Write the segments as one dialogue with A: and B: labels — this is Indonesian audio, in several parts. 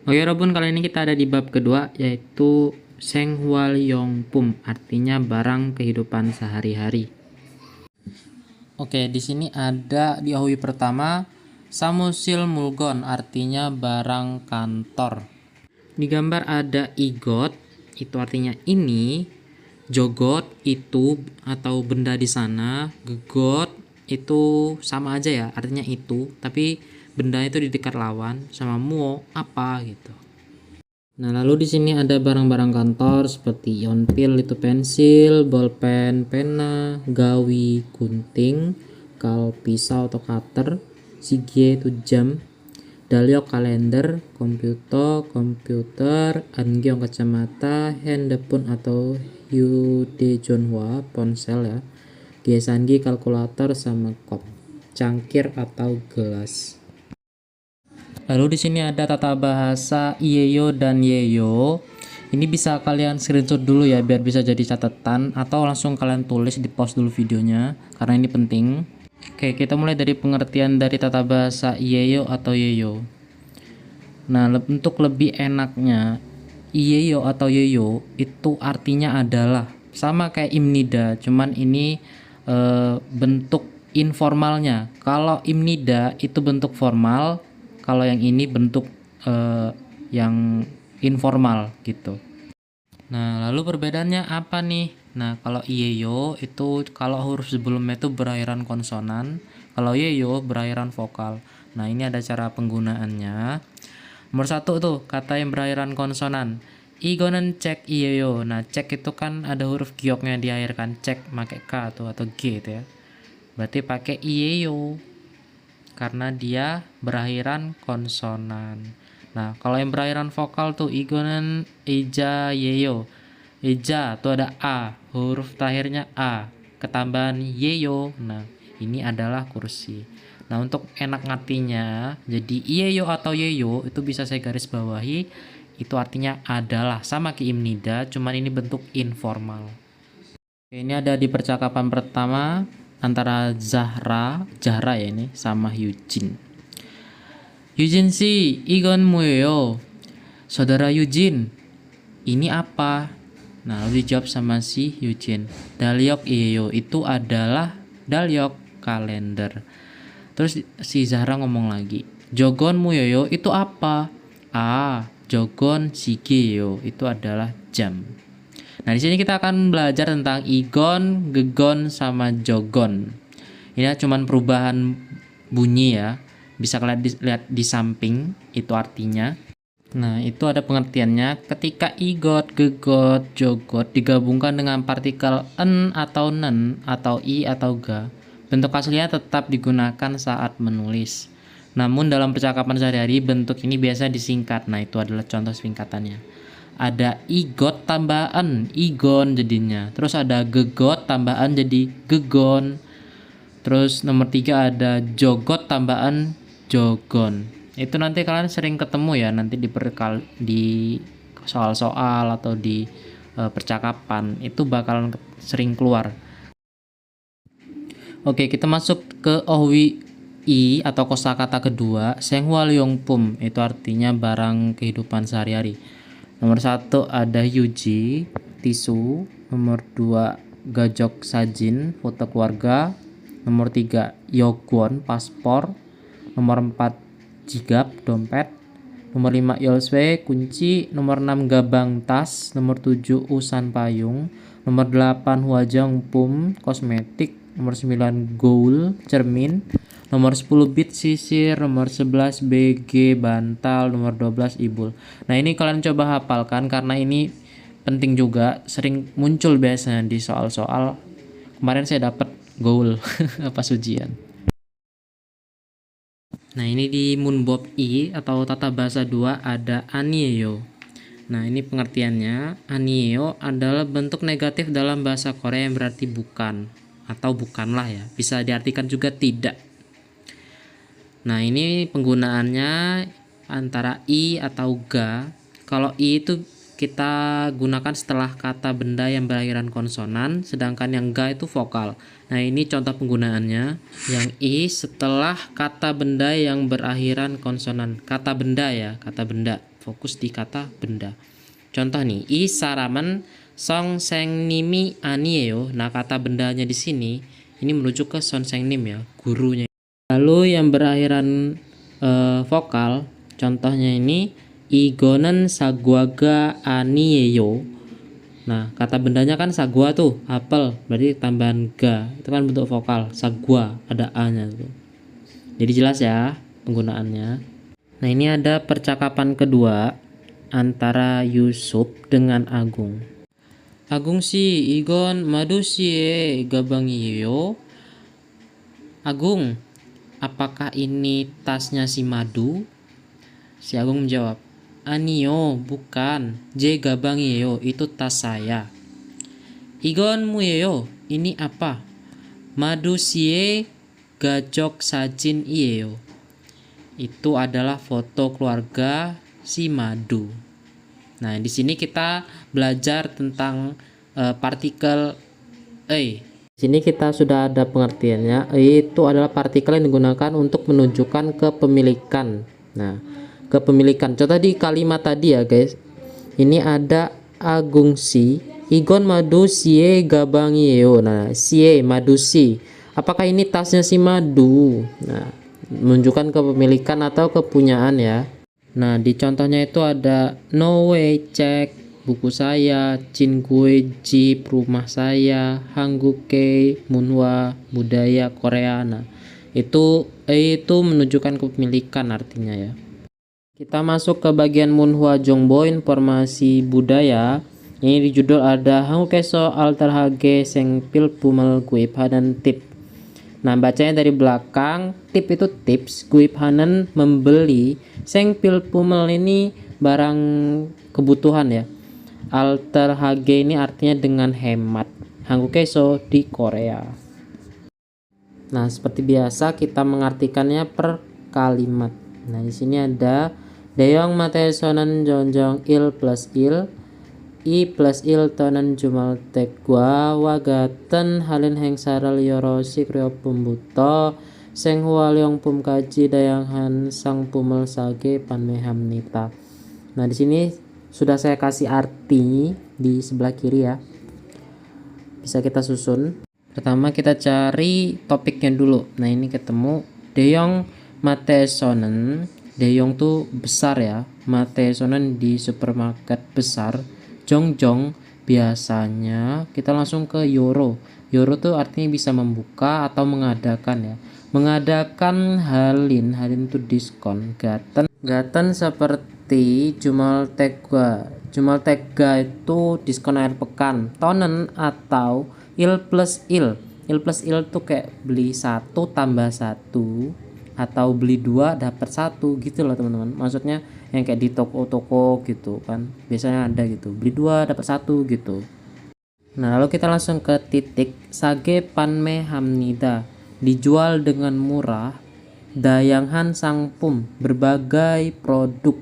A: Oke Robun, kali ini kita ada di bab kedua, yaitu Senghualyongpum, artinya barang kehidupan sehari-hari. Oke, di sini ada di Owi pertama Samusil Mulgon, artinya barang kantor. Di gambar ada igot, itu artinya ini, jogot itu atau benda di sana, gegot itu sama aja ya, artinya itu, tapi benda itu di dekat lawan, sama muo apa gitu. Nah, lalu di sini ada barang-barang kantor seperti yonpil itu pensil, bolpen, pena, gawi, gunting, kal pisau atau cutter, sige itu jam, dalyok kalender, komputer, angyong kacamata, handphone atau hyudaejonhwa ponsel ya, gesangi kalkulator sama kop, cangkir atau gelas. Lalu di sini ada tata bahasa Iyeyo dan Yeyo. Ini bisa kalian screenshot dulu ya biar bisa jadi catatan, atau langsung kalian tulis di pause dulu videonya karena ini penting. Oke, kita mulai dari pengertian dari tata bahasa Iyeyo atau Yeyo. Nah, untuk lebih enaknya Iyeyo atau Yeyo itu artinya adalah sama kayak imnida, cuman ini bentuk informalnya. Kalau imnida itu bentuk formal, kalau yang ini bentuk yang informal gitu. Nah, lalu perbedaannya apa nih? Nah, kalau Iyeyo itu kalau huruf sebelumnya itu berakhiran konsonan, kalau Yeyo berakhiran vokal. Nah, ini ada cara penggunaannya. Nomor 1 tuh kata yang berakhiran konsonan. Igonen cek Iyeyo. Nah, cek itu kan ada huruf gioknya di akhir kan, cek pakai K tuh atau G itu ya. Berarti pakai Iyeyo karena dia berakhiran konsonan. Nah, kalau yang berakhiran vokal tuh igonen eja yeyo. Eja tuh ada a, huruf terakhirnya a, ketambahan yeyo. Nah, ini adalah kursi. Nah, untuk enak ngertinya, jadi yeyo atau yeyo itu bisa saya garis bawahi, itu artinya adalah, sama kayak imnida, cuman ini bentuk informal. Oke, ini ada di percakapan pertama antara Zahra ya ini, sama Eugene. Eugene sih, igon 뭐예요? Saudara Eugene, ini apa? Nah, lalu dijawab sama si Eugene. Dalyok iyo, itu adalah dalyok kalender. Terus si Zahra ngomong lagi. Jogon muyoyo itu apa? Ah, jogon sigeyo, itu adalah jam. Nah, di sini kita akan belajar tentang igon, gegon, sama jogon. Ini cuman perubahan bunyi ya. Bisa kalian lihat di samping, itu artinya. Nah, itu ada pengertiannya. Ketika igot, gegot, jogot digabungkan dengan partikel en atau nen atau i atau ga, bentuk aslinya tetap digunakan saat menulis. Namun dalam percakapan sehari-hari bentuk ini biasa disingkat. Nah, itu adalah contoh singkatannya. Ada igot tambahan igon jadinya. Terus ada gegot tambahan jadi gegon. Terus nomor 3 ada jogot tambahan jogon. Itu nanti kalian sering ketemu ya nanti di soal-soal atau di percakapan itu bakalan sering keluar. Oke, kita masuk ke ohwi i atau kosakata kedua, Senghualyongpum, itu artinya barang kehidupan sehari-hari. Nomor 1 ada yuji, tisu. Nomor 2 gajok sajin, foto keluarga. Nomor 3 yokwon, paspor. Nomor 4 jigap, dompet. Nomor 5 yolswe, kunci. Nomor 6 gabang, tas. Nomor 7 usan payung. Nomor 8 huajangpum, kosmetik. Nomor 9 goul, cermin. Nomor 10 bit sisir, nomor 11 BG bantal, nomor 12 ibul. Nah, ini kalian coba hafalkan karena ini penting juga, sering muncul biasanya di soal-soal. Kemarin saya dapat goul pas ujian. Nah, ini di Munbob I atau tata bahasa 2 ada anieyo. Nah, ini pengertiannya. Anieyo adalah bentuk negatif dalam bahasa Korea yang berarti bukan atau bukanlah ya. Bisa diartikan juga tidak. Nah, ini penggunaannya antara i atau ga. Kalau i itu kita gunakan setelah kata benda yang berakhiran konsonan, sedangkan yang ga itu vokal. Nah, ini contoh penggunaannya. Yang i setelah kata benda yang berakhiran konsonan. Kata benda ya, kata benda. fokus di kata benda. Contoh nih, i saramen songsengnimi anieyo. Nah, kata bendanya di sini ini merujuk ke sonsengnim ya, gurunya. Lalu yang berakhiran vokal, contohnya ini igonen sagwaga anieyo. Nah, kata bendanya kan sagwa tuh, apel, berarti tambahan ga, itu kan bentuk vokal, sagwa, ada a-nya tuh. Jadi jelas ya penggunaannya. Nah, ini ada percakapan kedua antara Yusuf dengan Agung. Agung si igon madu si gabangiyo. Agung, apakah ini tasnya si Madu? Si Agung menjawab, Anio, bukan. J gabangiyo, itu tas saya. Igon muyeyo, ini apa? Madu sie gajok sajin iyeyo. Itu adalah foto keluarga si Madu. Nah, di sini kita belajar tentang partikel e. Di sini kita sudah ada pengertiannya. Itu adalah partikel yang digunakan untuk menunjukkan kepemilikan. Nah, kepemilikan. Contoh di kalimat tadi ya, guys. Ini ada Agung si, igon madu sie gabangiyo. Nah, sie madu si. Apakah ini tasnya si Madu? Nah, menunjukkan kepemilikan atau kepunyaan ya. Nah, di contohnya itu ada no way cek buku saya, Cingkui Jeep rumah saya, Hangguke Munhwa budaya Korea. Nah, itu menunjukkan kepemilikan artinya ya. Kita masuk ke bagian Munhwa Jongbo informasi budaya. Ini di judul ada Hanggukeso alter hage seng pilpumel guip hadan tip. Nah, bacanya dari belakang, tip itu tips, guip hanen membeli, seng pilpumel ini barang kebutuhan ya. Alter hage ini artinya dengan hemat. Hanggukeso di Korea. Nah, seperti biasa kita mengartikannya per kalimat. Nah, di sini ada Deyong matesonan jonjong il plus il, i plus il tonan jumal tegwa wagaten halin heng saral yoro sikryo pembuto seng hualyong pum kaji dayanghan sang pumel sage panmeham nita. Nah, di sini sudah saya kasih arti di sebelah kiri ya. Bisa kita susun. Pertama kita cari topiknya dulu. Nah, ini ketemu Deyong matesonen. Deyong tuh besar ya. Matesonen di supermarket besar. Jongjong biasanya kita langsung ke Yoro. Yoro tuh artinya bisa membuka atau mengadakan ya. Mengadakan halin itu diskon. Gaten seperti Jumal Tega. Jumal Tega itu diskon akhir pekan. Tonen atau il plus il. Il plus il tuh kayak beli 1 tambah 1 atau beli 2 dapat 1 gitu loh teman-teman. Maksudnya yang kayak di toko-toko gitu kan. Biasanya ada gitu. Beli 2 dapat 1 gitu. Nah, lalu kita langsung ke titik sage panme hamnida. Dijual dengan murah. Dayanghan sangpum berbagai produk.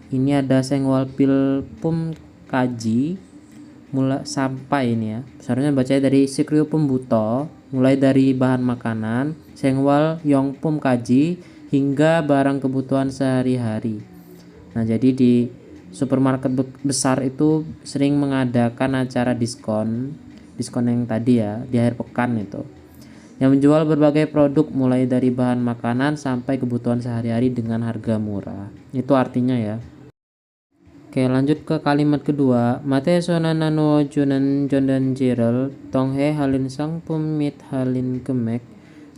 A: Ini ada sengwal pilpum kaji mulai sampai ini ya. Seharusnya bacanya dari sikryo pembuto, mulai dari bahan makanan, sengwal yongpum kaji hingga barang kebutuhan sehari-hari. Nah, jadi di supermarket besar itu sering mengadakan acara diskon yang tadi ya, di akhir pekan itu. Yang menjual berbagai produk mulai dari bahan makanan sampai kebutuhan sehari-hari dengan harga murah. Itu artinya ya. Oke, lanjut ke kalimat kedua. Mate sonanano junan jondan jirel tonghe halin sangpum mit halin kemek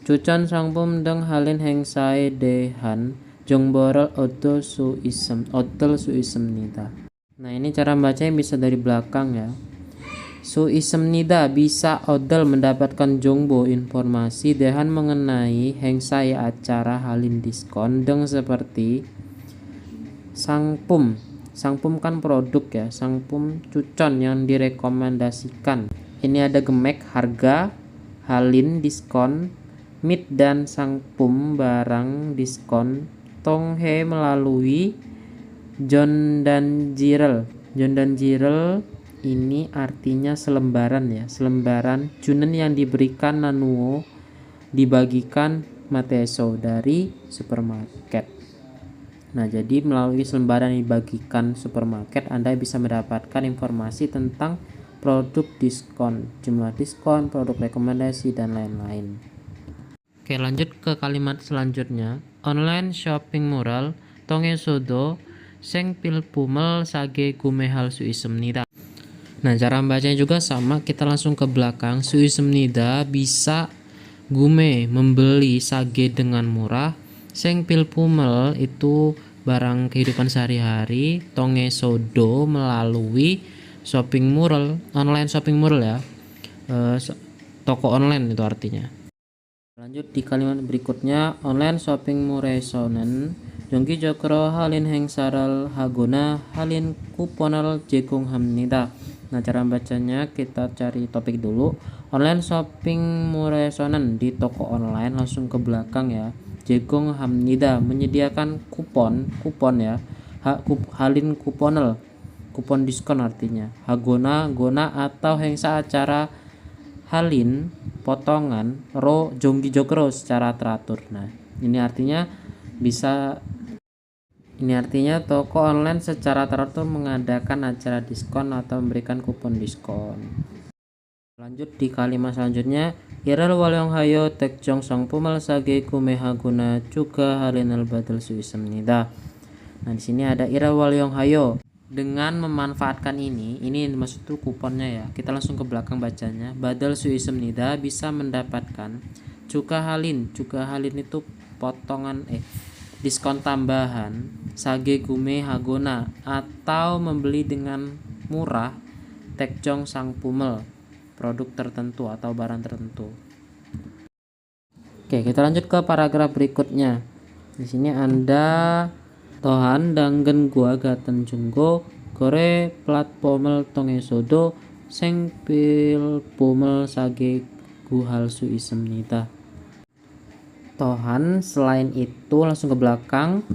A: cucan sangpum deng halin heng sae dehan jongborel odol su isem nita. Nah, ini cara bacanya bisa dari belakang ya. Su isem nida bisa odol mendapatkan jongbo informasi dehan mengenai heng sae acara halin diskon deng seperti sangpum. Sangpum kan produk ya, sangpum cucon yang direkomendasikan. Ini ada gemek harga, halin diskon, mit dan sangpum barang diskon, tonghe melalui jon dan jirel. Jon dan jirel ini artinya selembaran ya, selembaran junen yang diberikan nanuo dibagikan mateso dari supermarket. Nah, jadi melalui lembaran yang dibagikan supermarket, Anda bisa mendapatkan informasi tentang produk diskon, jumlah diskon, produk rekomendasi, dan lain-lain. Oke, lanjut ke kalimat selanjutnya. Online shopping murah tongesodo seng pilpumel sage gumehal suisemnida. Nah, cara membacanya juga sama, kita langsung ke belakang. Suisemnida bisa gume membeli sage dengan murah. Seng pilpumel itu barang kehidupan sehari-hari. Tongesodo melalui shopping mall, online shopping mall ya. Toko online itu artinya. Lanjut di kalimat berikutnya, online shopping muresonen jongki jokro halin hengsaral haguna halin kuponal jekung hamnida. Nah, cara bacanya kita cari topik dulu. Online shopping muresonen, di toko online, langsung ke belakang ya. Jekung hamnida, menyediakan kupon ya. Halin kuponal, kupon diskon artinya. Hagona gona atau hengsa acara halin potongan ro jonggi jokro secara teratur. Nah, ini artinya toko online secara teratur mengadakan acara diskon atau memberikan kupon diskon. Lanjut di kalimat selanjutnya, iral walyong hayo tekjong sang pumal sage kumeha guna juga halinal badal suisemnida. Nah, di sini ada iral walyong hayo. Dengan memanfaatkan ini maksud tuh kuponnya ya. Kita langsung ke belakang bacanya. Badal suisemnida bisa mendapatkan cuka halin itu potongan diskon tambahan sage gume hagona atau membeli dengan murah tekjong sang pumel, produk tertentu atau barang tertentu. Oke, kita lanjut ke paragraf berikutnya. Di sini Anda tohan danggen gua gaten junggo gore platformel tongesodo seng pil pomel sage guhal suisemnida. Tohan selain itu langsung ke belakang,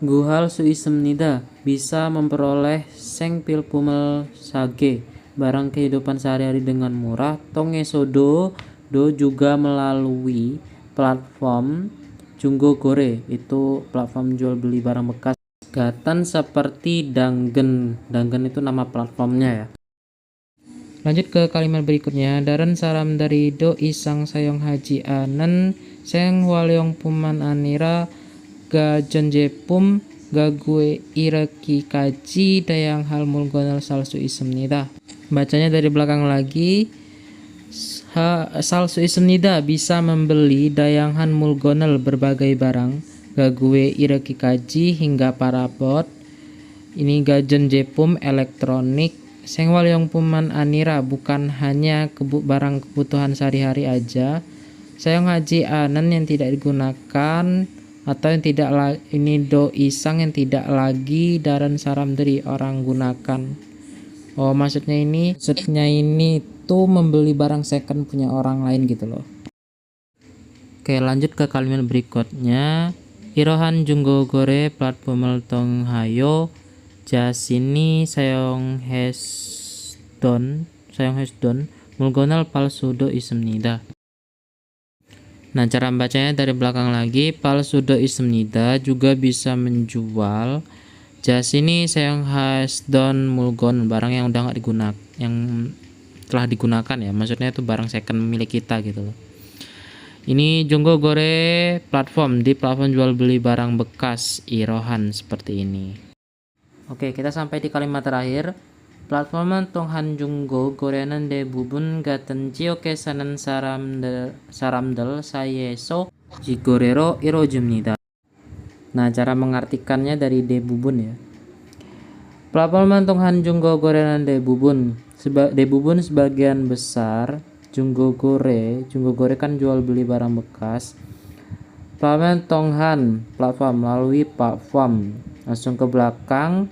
A: guhal suisemnida bisa memperoleh seng pil pomel sage barang kehidupan sehari-hari dengan murah. Tongesodo juga melalui platform Junggo Gore, itu platform jual beli barang bekas. Gaten seperti Danggen itu nama platformnya ya. Lanjut ke kalimat berikutnya. Daren saram dari do isang sayong haji anen seng walyong puman anira ga jenjepum ga gue ireki kaji dayang hal mulgonal salsu isemnida. Bacanya dari belakang lagi. Salsu isemnida bisa membeli dayangan mulgonel berbagai barang gague ireki kaji hingga parabot. Ini gajen jepum elektronik. Sengwal yang puman anira bukan hanya barang kebutuhan sehari-hari aja. Sayong haji anen yang tidak digunakan atau yang tidak ini do isang yang tidak lagi daran saram dari orang gunakan. Oh, maksudnya ini tuh membeli barang second punya orang lain gitu loh. Oke, lanjut ke kalimat berikutnya. Irohan junggo gore platformel tong hayo jasini sayong hesdon mulgonal palsudo isemnida. Nah, cara membacanya dari belakang lagi. Palsudo isemnida juga bisa menjual jasini sayong hesdon mulgon, barang yang udah nggak digunakan, yang telah digunakan ya, maksudnya itu barang second milik kita gitu loh. Ini Junggo Gore platform, di platform jual beli barang bekas Irohan seperti ini. Oke, kita sampai di kalimat terakhir. Platform tonghan Junggo Gorenan de bubun gaten jioke sanan saramdel sayeso jigorero irojumnida. Nah, cara mengartikannya dari de bubun ya. Platform tonghan Junggo Gorenan de bubun. De bubun sebagian besar Junggo Gore kan jual beli barang bekas. Platform tonghan platform melalui platform, langsung ke belakang.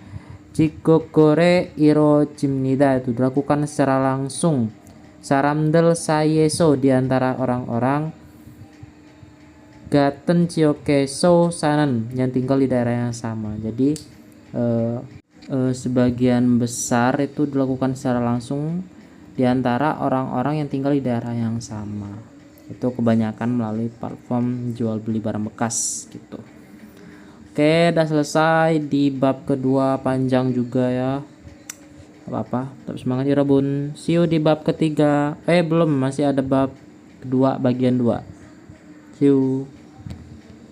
A: Jiko Gore iro jimnida itu dilakukan secara langsung. Saramdel sayeso diantara orang-orang. Gaten ciokeso sanan yang tinggal di daerah yang sama. Jadi sebagian besar itu dilakukan secara langsung di antara orang-orang yang tinggal di daerah yang sama. Itu kebanyakan melalui platform jual beli barang bekas gitu. Oke, udah selesai di bab kedua, panjang juga ya. Apa-apa, tetap semangat ya Rabun. See you di bab ketiga. Belum, masih ada bab kedua bagian 2. See you.